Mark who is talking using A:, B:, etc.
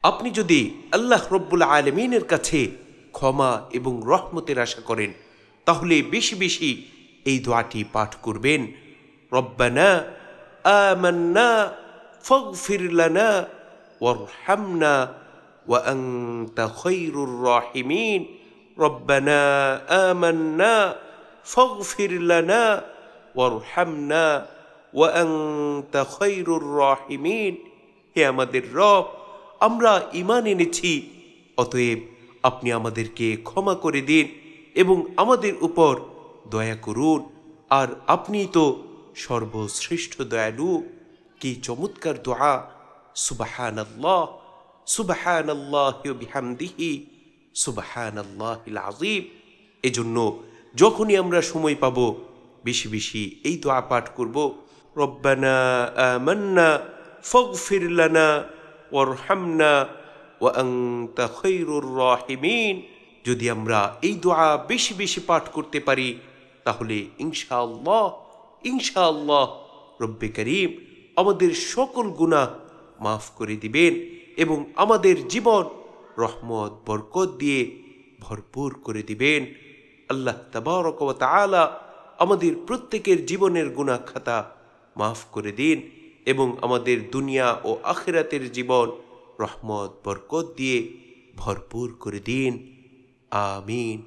A: আপনি যদি আল্লাহ রব্বুল আলামিনের কাছে ক্ষমা এবং রহমতের আশা করেন তাহলে বেশি বেশি এই দোয়াটি পাঠ করবেন। রব্বানা আমান্না ফাগফির লানা ওয়ারহামনা ওয়া আনতা খায়রুর রাহিমিন। রব্বানা আমান্না ফাগফির লানা ওয়ারহামনা ওয়া আনতা খায়রুর রাহিমিন। হে আমাদের রব, আমরা ঈমান এনেছি, অতএব আপনি আমাদেরকে ক্ষমা করে দিন এবং আমাদের উপর দয়া করুন, আর আপনি তো সর্বশ্রেষ্ঠ দয়ালু। কি চমৎকার দোয়া! সুবহানাল্লাহ, সুবহানাল্লাহি ওয়া বিহামদিহি, সুবহানাল্লাহিল আযীম। এজন্য যখনই আমরা সময় পাব বেশি বেশি এই দোয়া পাঠ করব। রব্বানা আমান্না ফাগফির লানা ওয়ারহামনা ওয়া আনতা খায়রুর রাহিমিন। যদি আমরা এই দোয়া বেশি বেশি পাঠ করতে পারি তাহলে ইনশাআল্লাহ ইনশাআল্লাহ রব্বে করিম আমাদের সকল গুনাহ মাফ করে দিবেন এবং আমাদের জীবন রহমত বরকত দিয়ে ভরপুর করে দিবেন। আল্লাহ তাবারক ওয়া তাআলা আমাদের প্রত্যেকের জীবনের গুনাহ খাতা মাফ করে দিন এবং আমাদের দুনিয়া ও আখিরাতের জীবন রহমত বরকত দিয়ে ভরপুর করে দিন। আমিন।